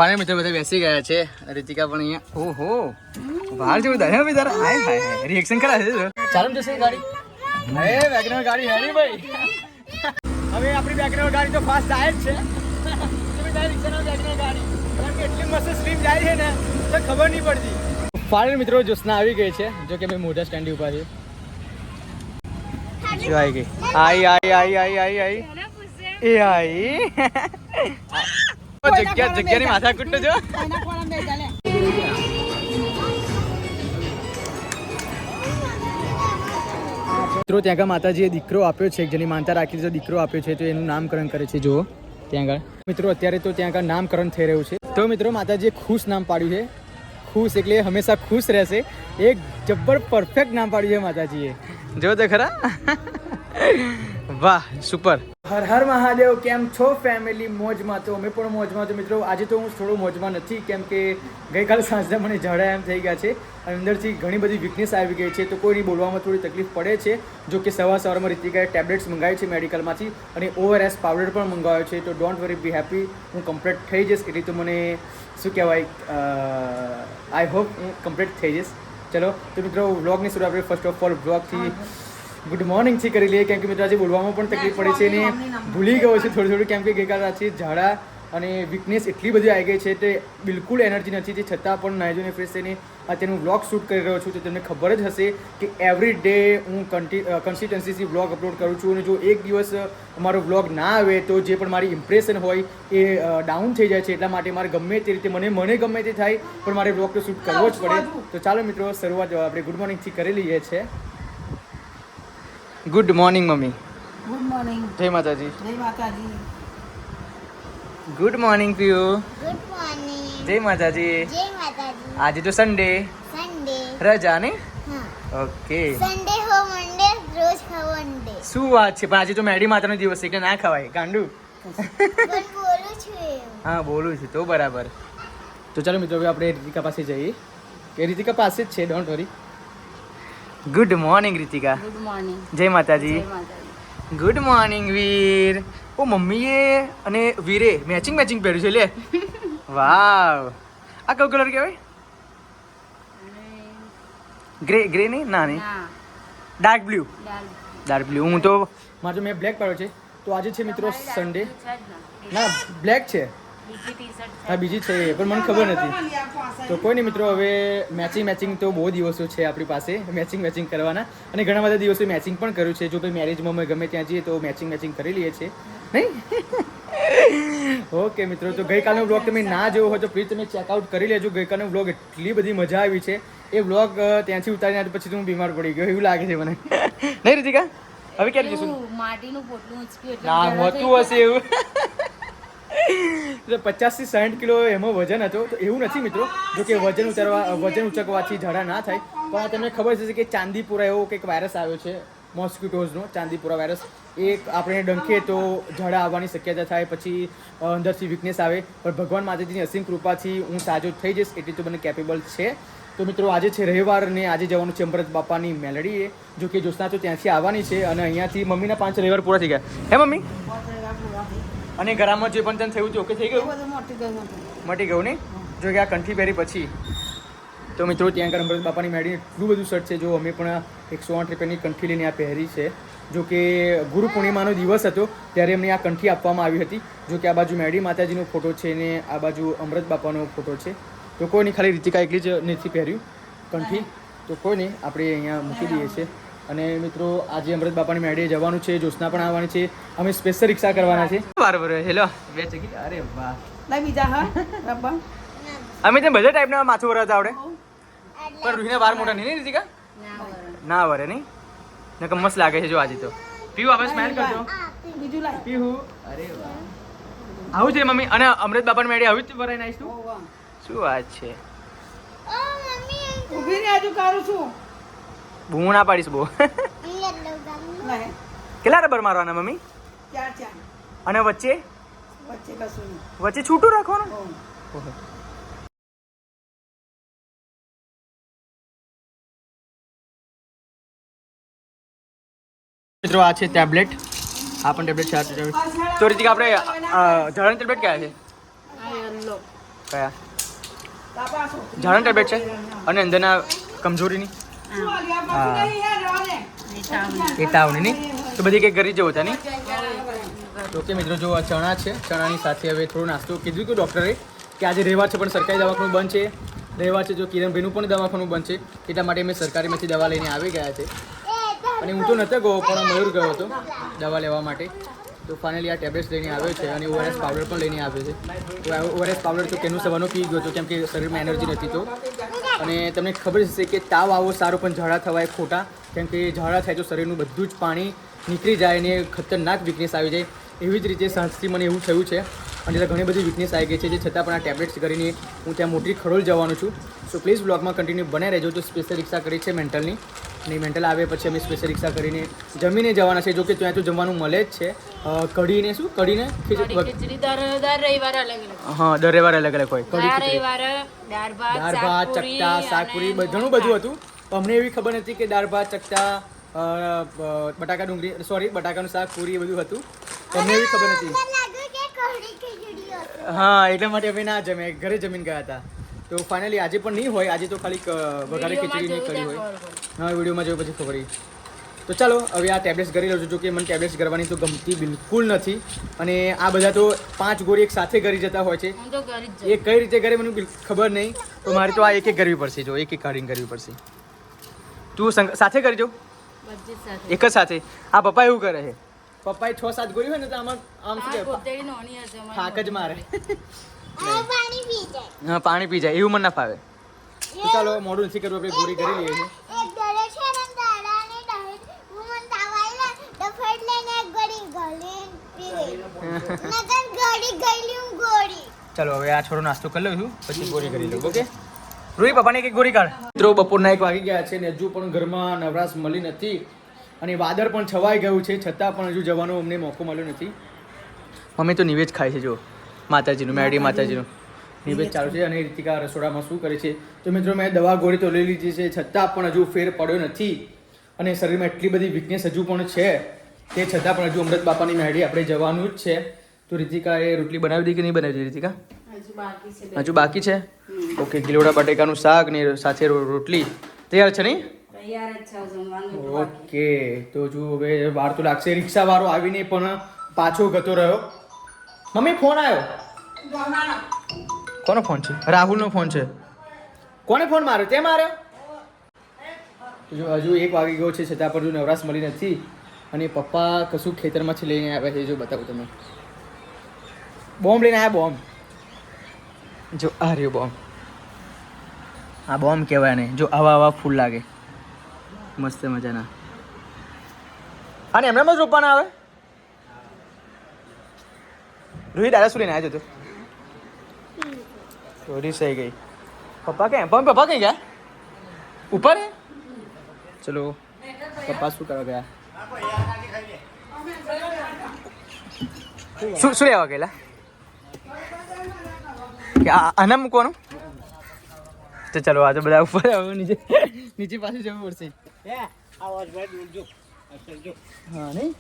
પાણી મિત્રો બધા બેસી ગયા છે. રીતિકા પણ અહીંયા ઓહો બહાર જેવું દહે ભાઈ તારા હાય હાય હાય રિએક્શન કરા છે. ચાલો જશે ગાડી. હે વેગનર ગાડી હેરી ભાઈ. હવે આપણી વેગનર ગાડી તો ફાસ્ટ જાય જ છે. તમે તારી રિક્ષાનો વેગનર ગાડી કારણ કે એટલી મસ્ત સ્લીપ જાય છે ને તો ખબર નહીં પડતી. ફાઇનલ મિત્રો જોશના આવી ગઈ છે. જો કે મેં મોટા સ્ટેન્ડ ઉપર છે. જો આવી ગઈ. આઈ એ આઈ જગ્યાની માથા કુટતો જો. મિત્રો ત્યાં આગળ માતાજીએ દીકરો આપ્યો છે. એક જેની માનતા રાખી છે દીકરો આપ્યો છે તો એનું નામકરણ કરે છે. જુઓ ત્યાં આગળ મિત્રો અત્યારે તો ત્યાં આગળ નામકરણ થઈ રહ્યું છે. તો મિત્રો માતાજીએ ખુશ નામ પાડ્યું છે. ખુશ એટલે હંમેશા ખુશ રહેશે. એક જબ્બર પરફેક્ટ નામ પાડ્યું છે માતાજીએ. જો તો ખરા. વાહ સુપર. હર હર મહાદેવ. કેમ છો ફેમિલી? મોજમાં? તો અમે પણ મોજમાં. તો મિત્રો આજે તો હું થોડો મોજમાં નથી કેમ કે ગઈકાલે સાંજના મને ઝાડા એમ થઈ ગયા છે. અંદરથી ઘણી બધી વીકનેસ આવી ગઈ છે તો કોઈની બોલવામાં થોડી તકલીફ પડે છે. જો કે સવારમાં રીતિકાએ ટેબ્લેટ્સ મંગાવી છે મેડિકલમાંથી અને ORS પાવડર પણ મંગાવ્યો છે. તો ડોન્ટ વરી, બી હેપી. હું કમ્પ્લીટ થઈ જઈશ એટલે તો મને શું કહેવાય આઈ હોપ હું કમ્પ્લીટ થઈ જઈશ. ચલો તો મિત્રો વ્લોગની શરૂઆત આપણે ફર્સ્ટ ઓફ ઓલ વ્લોગથી ગુડ મોર્નિંગથી કરી લઈએ કેમ કે મિત્રો આજે બોલવામાં પણ તકલીફ પડે છે અને ભૂલી ગયો છે થોડું કેમ કે ગઈકાલે રાતથી ઝાડા અને વીકનેસ એટલી બધી આવી ગઈ છે તે બિલકુલ એનર્જી નથી તે છતાં પણ નાહી ધોઈને ફ્રેશ થઈને અત્યારનું વ્લોગ શૂટ કરી રહ્યો છું. તો તમને ખબર જ હશે કે એવરી ડે હું કન્સિસ્ટન્સીથી વ્લોગ અપલોડ કરું છું અને જો એક દિવસ મારો વ્લોગ ના આવે તો જે પણ મારી ઇમ્પ્રેશન હોય એ ડાઉન થઈ જાય છે. એટલા માટે મારે ગમે તે રીતે મને ગમે તે થાય પણ મારે વ્લોગ તો શૂટ કરવો જ પડે. તો ચાલો મિત્રો શરૂઆત આપણે ગુડ મોર્નિંગથી કરી લઈએ છીએ. Good morning mummy. Good morning. જય માતાજી. જય માતાજી. Good morning Piyu. Good morning. જય માતાજી. જય માતાજી. આજે તો સન્ડે સન્ડે રજા ને. હા. ઓકે. સન્ડે હો મંડે રોજ ખાઓ અંડે. શું વાત છે પણ આજે તો મેડી માતાનો દિવસ છે એટલે ના ખવાય ગાંડુ. પણ બોલું છું એમ. હા બોલું છું તો બરાબર. તો ચાલો મિત્રો હવે આપણે રીતિકા પાસે જઈએ કે રીતિકા પાસે જ છે. Don't worry. Good morning Ritika. Good morning. જય માતાજી. જય માતાજી. ગુડ મોર્નિંગ વીર. ઓ મમ્મીએ અને વીરે મેચિંગ પહેર્યું છે લે. વાવ. આ કયો કલર કહેવાય? ગ્રે નહીં ના નહીં ના ડાર્ક બ્લુ. દાલ બ્લુ. હું તો મારે તો મેં બ્લેક પહેર્યો છે. તો આજે છે મિત્રો સન્ડે. ના બ્લેક છે. બીજી ટી-શર્ટ હા બીજી છે પણ મને ખબર નથી. તો કોઈ નહીં મિત્રો હવે મેચિંગ તો બહુ દિવસો છે આપણી પાસે મેચિંગ કરવાના અને ઘણા બધા દિવસો મેચિંગ પણ કર્યું છે. જો ભાઈ મેરેજમાં અમે ગમે ત્યાં જઈએ તો મેચિંગ કરી લઈએ છીએ નહીં. ઓકે મિત્રો તો ગઈકાલનો વ્લોગ તમે ના જોયો હોય તો પ્લીઝ તમે ચેકઆઉટ કરી લેજો. ગઈકાલનો વ્લોગ એટલી બધી મજા આવી છે. એ વ્લોગ ત્યાંથી ઉતારીને પછી હું બીમાર પડી ગયો એવું લાગે છે મને નહીં રીતિકા? હવે ક્યારે જઈશું? માટીનું પોટલું ઉચક્યું એટલે ના જરા હોતું હશે એવું. 50 થી 60 કિલો એમાં વજન હતો તો એવું નથી મિત્રો. જો કે વજન ઉચકવાથી ઝાડા ના થાય પણ તમને ખબર છે કે ચાંદીપુરા એવો કંઈક વાયરસ આવ્યો છે મોસ્કિટોઝનો. ચાંદીપુરા વાયરસ એ આપણે ડંખે તો ઝાડા આવવાની શક્યતા થાય પછી અંદરથી વીકનેસ આવે પણ ભગવાન માતાજીની અસીમ કૃપાથી હું સાજો થઈ જઈશ એટલી તો મને કેપેબલ છે. તો મિત્રો આજે છે રવિવાર ને આજે જવાનું છે અમૃત બાપાની મેલડીએ. જો કે જ્યોત્સના તો ત્યાંથી આવવાની છે અને અહીંયાથી મમ્મીના 5 રવિવાર પૂરા થઈ ગયા હે મમ્મી? અને ઘરમાં જે પણ તને થયું ઓકે થઈ ગયું? મટી ગયું ને? જો કે આ કંઠી પહેરી પછી તો મિત્રો ત્યાં આગળ અમૃત બાપાની મેળીને એટલું બધું શર્ટ છે. જો અમે પણ 108 રૂપિયાની કંઠી લઈને આ પહેરી છે. જો કે ગુરુ પૂર્ણિમાનો દિવસ હતો ત્યારે એમને આ કંઠી આપવામાં આવી હતી. જો કે આ બાજુ મેળી માતાજીનો ફોટો છે ને આ બાજુ અમૃત બાપાનો ફોટો છે. તો કોઈ નહીં ખાલી રીતિકા એકલી જ નથી પહેર્યું કંઠી. તો કોઈ નહીં આપણે અહીંયા મૂકી દઈએ છીએ. અને મિત્રો આજે અમૃત બાપાની મેળીએ જવાનું છે. જ્યોત્સના પણ આવવાની છે. અમે સ્પેશિયલ રિક્ષા કરવાના છે. બરાબર. હેલો બે ચકી. અરે વાહ. લઈ બીજા હા રબ્બા અમે ત્યાં બધા ટાઈપના માથું વરાતા આવડે પણ રૂહીને બાર મોટા નહીં રીતિકા? ના વરે નહીં નકર મસ્ત લાગે છે. જો આજે તો પીવું આપણે સ્માઈલ કરજો. બીજું લાઈ પીવું. અરે વાહ. આવું છે મમ્મી. અને અમૃત બાપાની મેળી આવી જ વરાઈને આવીશ તું? શું વાત છે? ઓ મમ્મી ઊભી ને આજુ કરું છું. હું ના પાડીશ બહુ. લાય કેટલા રબર મારવાના મમ્મી? 4 અને વચ્ચે વચ્ચે કશું નહીં. વચ્ચે છૂટું રાખવાનું? ઓહ. મિત્રો આ છે ટેબ્લેટ. આ પણ ટેબ્લેટ છે. તો રીતિકા આપણે ઝાડાની ટેબ્લેટ ક્યાં છે? આ યલો કયા બાપા શું? ઝાડાની ટેબ્લેટ છે અને અંદરના કમજોરીની હા એ તાવની નહીં તો બધી કંઈક કરી જવું હતા નહીં તો કે મિત્રો જો આ ચણા છે ચણાની સાથે હવે થોડો નાસ્તો કીધું કે ડૉક્ટરે કે આજે રહેવા છે પણ સરકારી દવાખાનું બંધ છે રહેવા છે જો કિરણભાઈનું પણ દવાખાનું બંધ છે એટલા માટે અમે સરકારીમાંથી દવા લઈને આવી ગયા છે અને હું તો નહોતો ગયો પણ મયુર ગયો હતો દવા લેવા માટે તો ફાઇનલી આ ટેબ્લેટ્સ લઈને આવ્યો છે અને ઓઆરએસ પાવડર પણ લઈને આવ્યો છે તો ઓઆરએસ પાવડર તો કેનું સવારનો પી ગયો હતો કેમ કે શરીરમાં એનર્જી નથી તો અને તમને ખબર હશે કે તાવ આવો સારો પણ ઝાડા થવાય ખોટા કેમ કે ઝાડા થાય તો શરીરનું બધું જ પાણી નીકળી જાય અને ખતરનાક વીકનેસ આવી જાય એવી જ રીતે સાંજથી મને એવું થયું છે અને ત્યાં ઘણી બધી વીકનેસ આવી ગઈ છે જે છતાં પણ આ ટેબ્લેટ્સ કરીને હું ત્યાં મોટી ખડોલ જવાનો છું સો પ્લીઝ બ્લોગમાં કન્ટિન્યુ બનાવી રહેજો તો સ્પેશિયલ રિક્ષા કરી છે મેન્ટલની અને મેન્ટલ આવે પછી અમે સ્પેશિયલ રિક્ષા કરીને જમીને જવાના છે જો કે ત્યાં તો જમવાનું મળે જ છે કઢીને શું કઢીને ખીચડી દર રવિવારે અલગ અલગ હા દર રવિવારે અલગ અલગ હોય કઢી દર ખીચડી રવિવારે દાળ દાળ ભાત પૂરી ચકતા અને શાકપુરી ઘણું બધું હતું અમને એવી ખબર નથી કે દાળ ભાત ચકતા બટાકા ડુંગળી સોરી બટાકાનું શાક પૂરી એ બધું હતું અમને એવી ખબર નથી લાગ્યું કે કઢી ખીચડી હતી. હા એટલા માટે અમે ના જમે ઘરે જમીને ગયા હતા તો ફાઇનલી આજે પણ નહીં હોય આજે તો ખાલી વઘારે ખીચડીની કઢી હોય હા વિડીયોમાં જોયું પછી ખબર પડી તો ચાલો હવે આ ટેબ્લેટ્સ કરી લઉં છું જો કે મને ટેબ્લેટ્સ કરવાની તો ગમતી બિલકુલ નથી અને આ બધા તો 5 ગોળી એક સાથે કરી જતા હોય છે હું તો ઘરે જ એ કઈ રીતે કરે મને ખબર નહીં તો મારે તો આ એક એક કરવી પડશે જો એક એક કાઢીને કરવી પડશે તું સાથે કરી જો બધી જ સાથે એક જ સાથે આ પપ્પા એવું કરે છે પપ્પાએ 6-7 ગોળી હોય ને તો આમ શું કે કોતેડી નોની હશે અમારી થાક જ મારે આ પાણી પી જાય. હા પાણી પી જાય એવું મને ના ફાવે તો ચાલો મોડું નથી કરવું આપણે ગોળી કરી લઈએ છીએ એક દડે છે ને દાડાને ડાયટ હું મને તાવ આવેલા ડફેટ લઈને એક ગળી ગળી પી ગઈ નકર ગળી ગયેલી હું ગોળી. ચાલો હવે આ છોડો નાસ્તો કરી લઉં છું પછી ગોળી કરી લઉં ઓકે રોહી પપ્પાને એક ગોળી કાઢ મિત્રો બપોરના 1 વાગી ગયા છે ને હજુ પણ ઘરમાં નવરાશ મળી નથી અને વાદળ પણ છવાઈ ગયું છે છતાં પણ હજુ જવાનો અમને મોકો મળ્યો નથી મમ્મી તો નિવેદ ખાય છે જો માતાજીનું મેરડી માતાજીનું નિવેદ ચાલુ છે અને રીતિકા રસોડામાં શું કરે છે તો મિત્રો મેં દવા ગોળી તો લઈ લીધી છે છતાં પણ હજુ ફેર પડ્યો નથી અને શરીરમાં એટલી બધી વીકનેસ હજુ પણ છે તે છતાં પણ હજુ અમૃત બાપાની મેરડી આપણે જવાનું જ છે તો રીતિકાએ રોટલી બનાવી દીધી કે નહીં બનાવી દીધી રીતિકા હજુ બાકી છે હજુ બાકી છે ઓકે ગીલોડા બટેકાનું શાક ને સાથે રોટલી તૈયાર છે નહીં તૈયાર જ છે જમવાનું બધું બાકી. ઓકે તો જો હવે વાર તો લાગશે રિક્ષાવાળો આવીને પણ પાછો ગતો રહ્યો મમ્મી ફોન આવ્યો કોનો ફોન છે રાહુલનો ફોન છે કોને ફોન માર્યો તે માર્યો જો હજુ 1 વાગી ગયો છે છતાં પણ હજુ નવરાશ મળી નથી અને પપ્પા કશું ખેતરમાંથી લઈને આવ્યા છે જો બતાવું તમે બોમ્બ લઈને આવ્યા બોમ્બ જો આ રહ્યો બોમ્બ આ બોમ્બ કહેવાય ને જો આવા ફૂલ લાગે મસ્ત મજાના અને એમણે જ રોપવાના આવે રોહિત દાદા શું લઈને આવ્યો હતો ચોરી થઈ ગઈ પપ્પા ક્યાં પપ્પા કઈ ગયા ઉપર ચલો પપ્પા શું કરવા ગયા શું લેવા ગયેલા કે આના મૂકવાનું તો ચલો આ તો બધા ઉપર નીચે નીચે પાસે જવું પડશે હા નહીં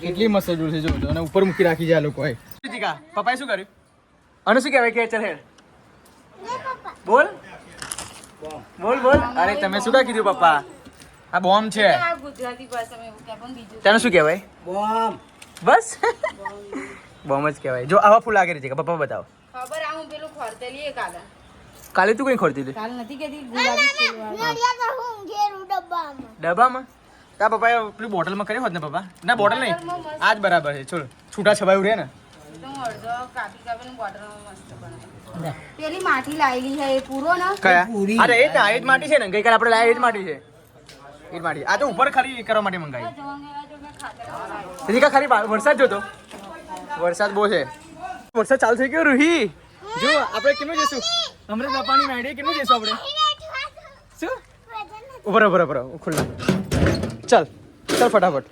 કેટલી મસ્ત જોડ છે જો અને ઉપર મૂકી રાખી છે આ લોકોએ પપ્પાએ શું કર્યું અને શું કહેવાય કે ચાલ હેડ બોલ બોલ બોલ અરે તમે શું કા કીધું પપ્પા આ બોમ્બ છે આ ગુજરાતી ભાષામાં એવું કે પણ બીજું તને શું કહેવાય બોમ્બ બસ બોમ્બ જ કહેવાય જો આવા ફૂલ લાગે છે પપ્પા બતાવો ખબર આ હું પેલું ખોરતેલી એક આગળ કાલે તું કઈ ખોરતી હતી કાલ નથી કેતી ગુલાબી ફૂલ વાળું. નડિયાદ તો હું ઘેરું ડબ્બામાં. ડબ્બામાં તા પપ્પાએ પેલી બોટલમાં કર્યો હોત ને પપ્પા ના બોટલ નહીં આ જ બરાબર છે છોડ છૂટા છવાયું રહે ને તો હું અડધો કાપી કાપીને બોટલમાં મસ્ત બનાવી. પેલી માટી લાયેલી છે એ પૂરો ને કયા અરે એ જ માટી છે ને ગઈકાલે આપણે લાયા એ જ માટી છે એ જ માટી આ તો ઉપર ખાલી કરવા માટે મંગાવી જોવા જો મેં ખાતર તેથી કા ખાલી વરસાદ જોતો વરસાદ બહુ છે વરસાદ ચાલુ થઈ ગયો રૂહી જો આપણે કેમનું જઈશું અમૃત બાપાની મેડી કેમનું જઈશું આપણે શું ઉભર ઉભર ઉભર ખુલ્લા ચાલ ચાલ ફટાફટ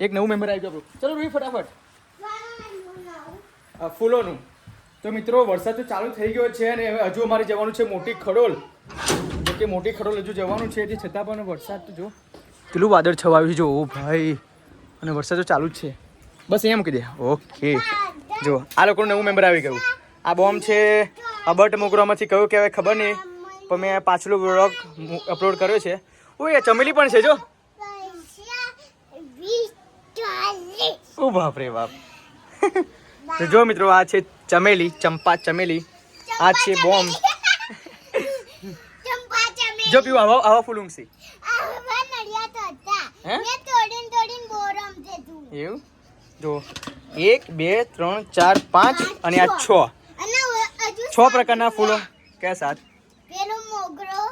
એક નવું મેમ્બર આવી ગયું આપણું ચલો રૂહી ફટાફટ ફૂલોનું તો મિત્રો વરસાદ તો ચાલુ થઈ ગયો છે અને હવે હજુ અમારે જવાનું છે મોટી ખડોલ જો કે મોટી ખડોલ હજુ જવાનું છે તે છતાં પણ વરસાદ તો જો પેલું વાદળ છવાયું છે જો ઓ ભાઈ અને વરસાદ તો ચાલુ જ છે બસ એમ કહી દે ઓકે જો આ લોકોનું નવું મેમ્બર આવી ગયું આ બોમ્બ છે આ બટ મોગરામાંથી કયું કહેવાય ખબર નહીં, પણ મેં પાછલો વ્લોગ અપલોડ કર્યો છે. ઓય ચમેલી પણ છે જો. પૈસા 20 ઓ બાપ રે બાપ. તો જો મિત્રો આ છે ચમેલી, ચંપા ચમેલી. આ છે બોમ્બ. ચંપા ચમેલી જો પીવું આવા ફૂલ ઊંઘસી. આવા નડિયા તો હતા હે? મેં તોડીને બોરમ છે તું એવું જો 1 2 3 4 5 અને આ 6 અને હજુ 6 પ્રકારના ફૂલો કયા સાત. પેલો મોગરો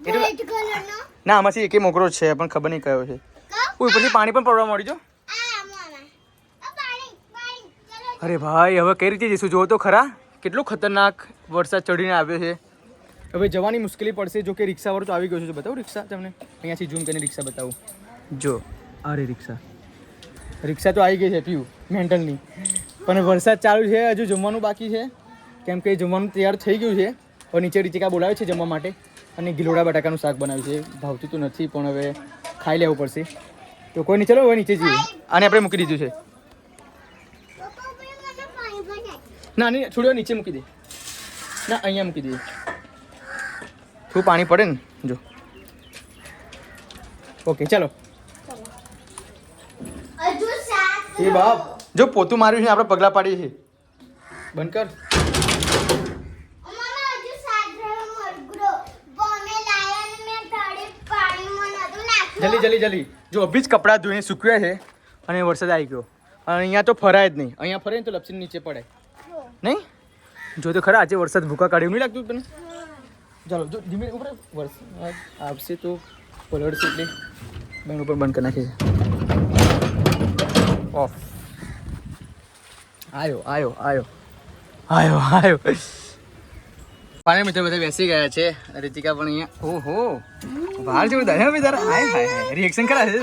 એટલે- રેડ કલરનો ના આમાંથી એકે મોગરો જ છે પણ ખબર નહીં કયો છે. કપ ઓય પછી પાણી પણ પડવા મળી જો. આ મામા આ પાણી ચલો અરે ભાઈ હવે કઈ રીતે જઈશું જોવો તો ખરા, કેટલો ખતરનાક વરસાદ ચડીને આવ્યો છે. હવે જવાની મુશ્કેલી પડશે. જો કે રિક્ષાવાળો તો આવી ગયો છે. બતાવું રિક્ષા તમને અહીંયાથી ઝૂમ કરીને રિક્ષા બતાવું. જો અરે રિક્ષા તો આવી ગઈ છે પીવું મેન્ટલની, પણ વરસાદ ચાલુ છે. હજુ જમવાનું બાકી છે કેમ કે જમવાનું તૈયાર થઈ ગયું છે. હવે નીચે રીચિકા બોલાવે છે જમવા માટે અને ગિલોડા બટાકાનું શાક બનાવ્યું છે. ભાવતું તો નથી પણ હવે ખાઈ લેવું પડશે. તો કોઈ નહીં, ચલો હવે નીચે જઈએ. આને આપણે મૂકી દીધું છે. પપ્પા ભાઈ મને પાણી બનાય ના નહીં છોડ્યો, નીચે મૂકી દે. ના અહીંયા મૂકી દઈએ. થોડું પાણી પડે ને જો. ઓકે ચાલો. હજુ 7 એ બાપ જો પોતું માર્યું છે આપણે પગલા પાડીએ છીએ. બંધ કર. મામા હજુ 7 મોગરો બોમે લાયા ને મેં તળે પાણીમાં નતું નાખ્યું જલ્દી જો અભી જ કપડાં ધોઈને સૂકવ્યા છે અને વરસાદ આવી ગયો. અને અહીંયા તો ફરાય જ નહીં. અહીંયા ફરે ને તો લપસીને નીચે પડે નહીં. જો તો ખરા આજે વરસાદ ભૂકા કાઢ્યું નહીં લાગતું તને? ચાલો જો ધીમે ઉપર વરસાદ આવશે તો પલળશે એટલે બેન ઉપર બંધ કરી નાખીએ. ઓફ. આયો પાણી મિત્રો બધા બેસી ગયા છે. રીતિકા પણ અહીંયા ઓહો બહાર જેવું દાય હવે તારા હાય રિએક્શન કરા છે.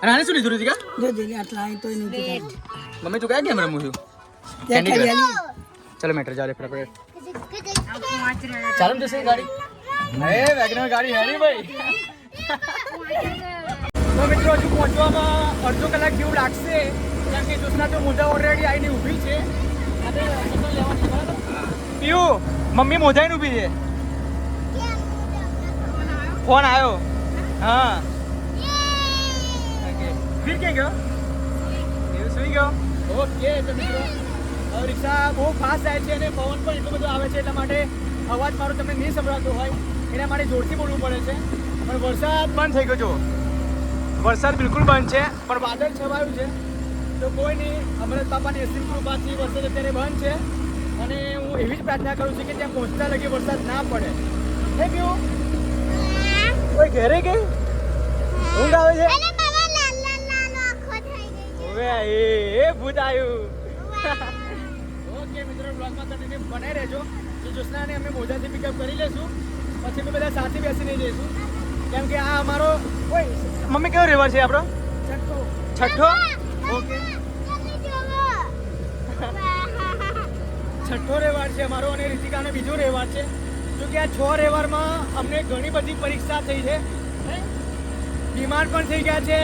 અને આને શું લીધું રીતિકા? મમ્મી તું કયા ગેમ રમું છું? Candy crush. ચલો મેટર જાવ આપણે ચાલો જશે ગાડી. વેગનર ગાડી હેરી ભાઈ. તો મિત્રો હજુ પહોંચવામાં અડધો કલાક જેવું લાગશે કેમ કે જોશના તો મોઢા ઓલરેડી આવીને ઊભી છે. પીયું મમ્મી મોઢાઈને ઊભી છે. ફોન આવ્યો. હા વીર ક્યાં ગયો? એવું સુઈ ગયો. ઓકે તો મિત્રો હવે રિક્ષા બહુ ફાસ્ટ જાય છે અને પવન પણ એટલો બધો આવે છે એટલા માટે અવાજ મારો તમને નહીં સંભળાતો હોય એના માટે જોરથી બોલવું પડે છે. પણ વરસાદ બંધ થઈ ગયો જો. વરસાદ બિલકુલ બંધ છે પણ વાદળ છવાયું છે. તો કોઈ નહીં, અમરત બાપાની અસીમ કૃપાથી વરસાદ અત્યારે બંધ છે અને હું એવી જ પ્રાર્થના કરું છું કે ત્યાં પહોંચતા લગી વરસાદ ના પડે. હે કેવું કોઈ ઘરે ગઈ ઊંઘ આવે છે? અને બાબા લાલ આંખો થઈ ગઈ છે હવે એ ભૂત આવ્યું. ઓકે મિત્રો બ્લોગમાં કન્ટિન્યુ બનાવી રહેજો. તો જ્યોત્સનાને અમે મોજાથી પિકઅપ કરી લેશું પછી અમે બધા સાથે બેસીને જઈશું કેમ કે આ અમારો ઓય મમ્મી કયો રહેવાર છે આપણો? છઠ્ઠો. ઓકે તમે જોવો છઠ્ઠો રહેવાર છે અમારો અને રીતિકાનો બીજો રહેવાર છે. જો કે આ 6 રહેવારમાં અમને ઘણી બધી પરીક્ષા થઈ છે. બીમાર પણ થઈ ગયા છે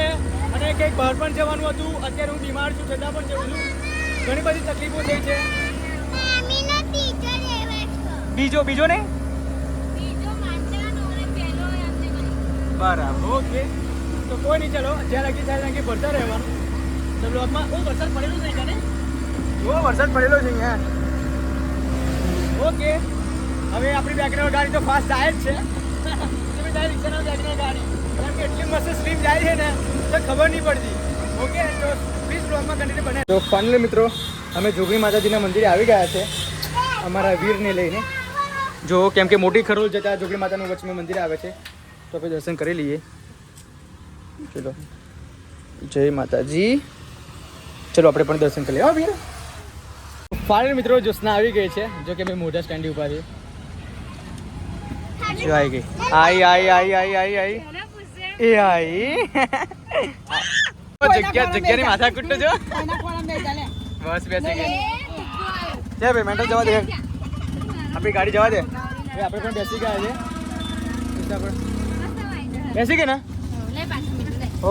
અને કંઈક બહાર પણ જવાનું હતું. અત્યારે હું બીમાર છું છતાં પણ જઉં છું. ઘણી બધી તકલીફો થઈ છે. મામીનો ટીચર એવા છો બીજો ને બીજો માનવાનો અને પહેલો એમને બની. બરાબર ઓકે. તો કોઈ નહીં ચલો જ્યાં લાગી ત્યાં લાગી ભરતા રહેવાનું. તો બ્લોગમાં વરસાદ પડેલો છે ને જો વરસાદ પડેલો છે અહીંયા. ઓકે હવે આપણી વેગનર ગાડી તો ફાસ્ટ જાય જ છે. તમે તારી રિક્ષાના વેગનર ગાડી કેમ કે એટલી મસ્ત સ્લીપ જાય છે ને તો ખબર નહીં પડતી. ઓકે તો પ્લીઝ બ્લોગમાં કન્ટિન્યુ બને. તો ફાઇનલી મિત્રો અમે જોગણી માતાજીના મંદિરે આવી ગયા છે અમારા વીરને લઈને. જો કેમ કે મોટી ખરોલ જતા જોગણી માતાનું વચમાં મંદિર આવે છે તો આપણે દર્શન કરી લઈએ. ચલો જય માતાજી. ચલો આપણે પણ દર્શન કરી લઈએ. હા વીર ફાઇનલ મિત્રો જ્યોત્સના આવી ગઈ છે. જો કે મેં મોઢા સ્ટેન્ડ ઉભા છે. જો આવી ગઈ. આઈ એ આઈ જગ્યાની માથા કુટતો જો. બસ બેસી ગઈ. જય ભાઈ મેન્ટલ જવા દે. આપણી ગાડી જવા દે. હવે આપણે પણ બેસી ગયા છે. બેસી ગઈ ને?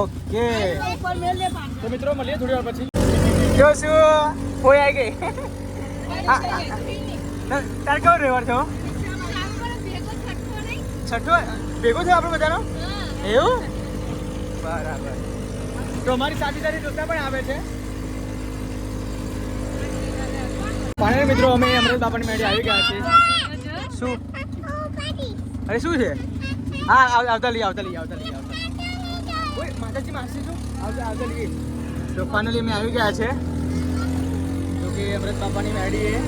ઓકે તો મિત્રો મળીએ થોડી વાર પછી. જો શું કોઈ આવી ગઈ. તાર કયો રવિવાર થયો? છઠ્ઠો ભેગો થયો આપણે બધાનો? એવું? બરાબર. તો અમારી સાથે સાથે દોસ્તા પણ આવે છે. પાણી મિત્રો અમે અમૃત બાપાની મેળે આવી ગયા છીએ. શું? અરે શું છે? હા આવતા લઈએ. ઓય માતાજી માસી શું? આવતા લઈએ. તો ફાઇનલી અમે આવી ગયા છે. જો કે અમૃત બાપાની મેળી એ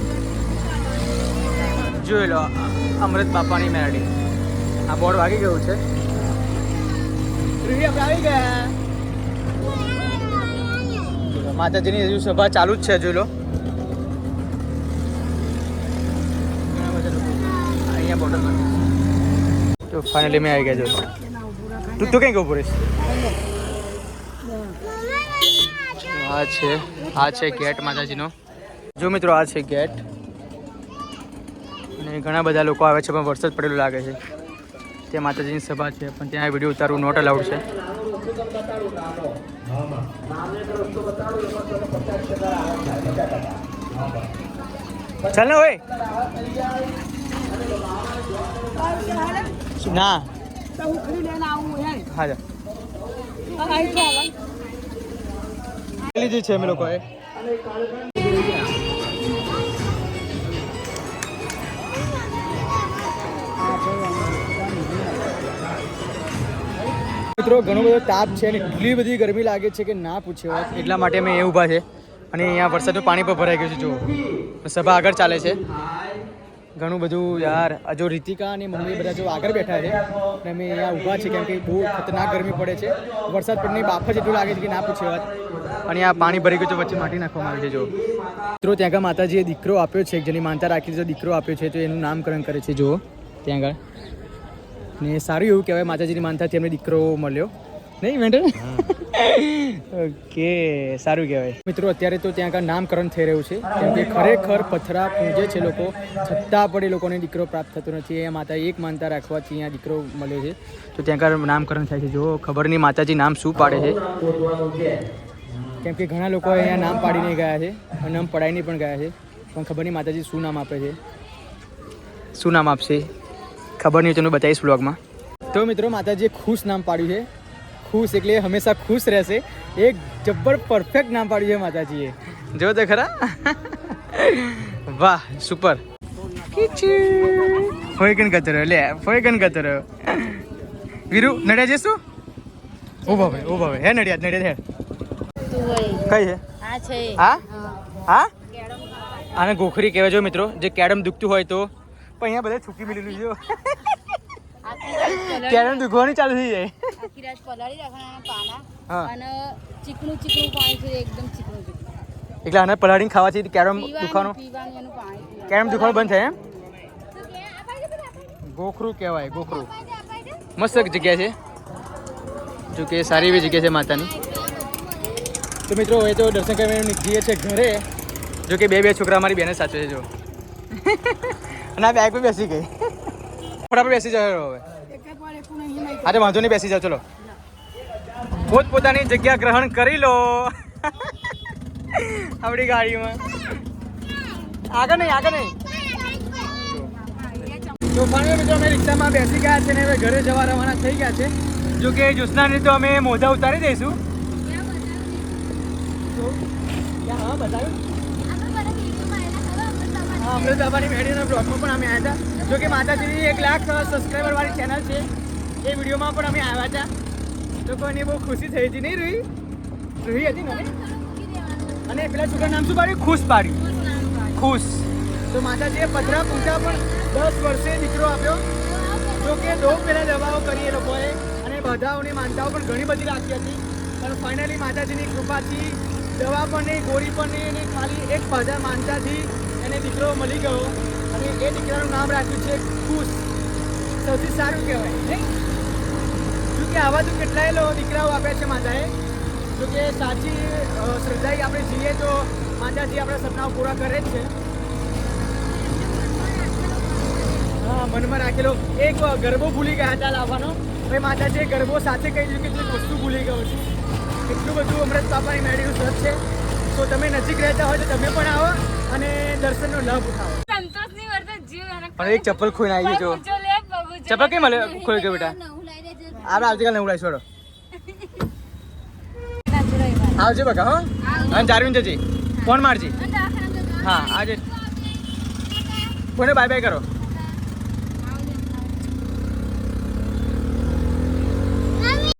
જોઈ લો, અમૃત બાપાની મેળી. આ બોર્ડ વાગી ગયું છે. આપણે આવી ગયા. માતાજીની હજુ સભા ચાલુ જ છે. જોઈ લો, અહીંયા બોર્ડ તો ફાઇનલી મેં આવી ગયા. જો તું કઈ ગયો પુરેશ? આ છે ગેટ માતાજીનો. જો મિત્રો આ છે ગેટ અને ઘણા બધા લોકો આવે છે પણ વરસાદ પડેલો લાગે છે. ત્યાં માતાજીની સભા છે પણ ત્યાં વિડીયો ઉતારવું નોટ અલાઉડ છે. ચાલ ને હોય ના હા લીધી છે અમે લોકોએ. મિત્રો ઘણો બધો તાપ છે અને એટલી બધી ગરમી લાગે છે કે ના પૂછે વાત. એટલા માટે અમે એ ઊભા છે અને અહીંયા વરસાદનું પાણી પણ ભરાઈ ગયું છે. જો સભા આગળ ચાલે છે. ઘણું બધું યાર. જો રીતિકા અને મમ્મી બધા જો આગળ બેઠા છે અને અમે અહીંયા ઊભા છે કેમ કે બહુ ખતરનાક ગરમી પડે છે. વરસાદ પડની બાફ જ એટલું લાગે છે કે ના પૂછે વાત. અને આ પાણી ભરી ગયું છે, વચ્ચે માટી નાખવામાં આવી છે. જો મિત્રો ત્યાં આગળ માતાજીએ દીકરો આપ્યો છે, જેની માનતા રાખી છે, દીકરો આપ્યો છે તો એનું નામકરણ કરે છે. જુઓ ત્યાં આગળ. ને સારું એવું કહેવાય, માતાજીની માનતાથી એમને દીકરો મળ્યો નહીં મેડમ? ઓકે, સારું કહેવાય. મિત્રો અત્યારે તો ત્યાં આગળ નામકરણ થઈ રહ્યું છે કેમ કે ખરેખર પથરા પૂજે છે લોકો, છતાં પણ એ લોકોને દીકરો પ્રાપ્ત થતો નથી. એ માતા એક માનતા રાખવાથી અહીંયા દીકરો મળ્યો છે તો ત્યાં આગળ નામકરણ થાય છે. જો ખબર નહીં માતાજી નામ શું પાડે છે કેમ કે ઘણા લોકો અહીંયા નામ પાડીને ગયા છે અને નામ પડાવીને પણ ગયા છે પણ ખબર નહીં માતાજી શું નામ આપે છે, શું નામ આપશે ખબર નહીં. તમને બતાવીશ વ્લોગમાં. તો મિત્રો માતાજીએ ખુશ નામ પાડ્યું છે. ખુશ એટલે હંમેશા ખુશ રહેશે. એક જબ્બર પરફેક્ટ નામ પાડ્યું છે માતાજીએ. જો તો ખરા. વાહ સુપર. હોય કન કતરો લે, હોય કન કતરો. વીરુ નડિયાદ જઈશું? ઉભા ભાઈ હે નડિયાદ હે. કઈ છે? આ છે. હા હા આને ગોખરી કહેવાય. જો મિત્રો જે કેડમ દુખતું હોય તો પણ અહીંયા બધા છૂકી મિલેલું છે. કેડમ દુખવાની ચાલુ થઈ જાય. આખી રાત પલાળી રાખવાના પાના હા. અને ચીકણું પાણી છે, એકદમ ચીકણું. એટલે આને પલાળીને ખાવાથી કેડમ દુખવાનું પીવાનું એનું પાણી. કેડમ દુખવાનું બંધ થાય એમ? ગોખરું કહેવાય, ગોખરું. મસ્ત જગ્યા છે. જો કે સારી એવી જગ્યા છે માતાની. તો મિત્રો હવે તો દર્શન કરીને જઈએ છે ઘરે. જો કે બે છોકરા અમારી બેને સાચવે છે. જો અને આ બેગ પર બેસી ગઈ. ફટાફટ બેસી જાવ હવે. હા તો વાંધો નહીં, બેસી જાઓ. ચલો પોતપોતાની જગ્યા ગ્રહણ કરી લો આપણી ગાડીમાં. આગળ નહીં. તો ફાઇનલી મિત્રો અમે રિક્ષામાં બેસી ગયા છે ને હવે ઘરે જવા રવાના થઈ ગયા છે. જો કે જ્યોત્સનાની તો અમે મોઢા ઉતારી દઈશું. હા બતાવ્યું. હા અમૃત બાબાની મેળીના બ્લોગમાં પણ અમે આવ્યા હતા. જો કે માતાજીની 1 લાખ સબસ્ક્રાઈબર વાળી ચેનલ છે. એ વિડીયોમાં પણ અમે આવ્યા હતા. તો કોઈને બહુ ખુશી થઈ હતી નહીં? રૂહી હતી ને. અને પેલા છોકરા નામ શું પાડ્યું? ખુશ પાડ્યું. ખુશ. તો માતાજીએ પથરા પૂછા પણ 10 વર્ષે દીકરો આપ્યો. જો કે બહુ પહેલાં દવાઓ કરી એ લોકોએ અને બધાઓની માનતાઓ પણ ઘણી બધી રાખી હતી પણ ફાઇનલી માતાજીની કૃપાથી દવા પણ નહીં, ગોળી પણ નહીં, અને ખાલી એક બધા માનતાથી એને દીકરો મળી ગયો અને એ દીકરાનું નામ રાખ્યું છે ખુશ. સૌથી સારું કહેવાય નહીં? જો કે આવા તો કેટલાય દીકરાઓ આપ્યા છે માતાએ. જો કે સાચી શ્રદ્ધાએ આપણે જઈએ તો માતાજી આપણા સપનાઓ પૂરા કરે જ છે. હા મનમાં રાખેલો એક ગરબો ભૂલી ગયા હતા લાવવાનો. ભાઈ માતાજીએ ગરબો સાથે કહી દીધું કે જે વસ્તુ ભૂલી ગયો છે. એટલું બધું અમૃત બાપાની મેળીનું સત છે. તો તમે નજીક રહેતા હોય તો તમે પણ આવો અને દર્શનનો લાભ ઉઠાવો. સંતોષની પણ એક ચપ્પલ ખોઈને આવી ગયો જો ચપ્પલ કેમ મળે ખોઈ ગયો બેટા આપણે આવતીકાલ નવું લાવીશું છોડો આવજે બકા હો અને જારવીન જજે ફોન મારજે હા આજે કોને બાય બાય કરો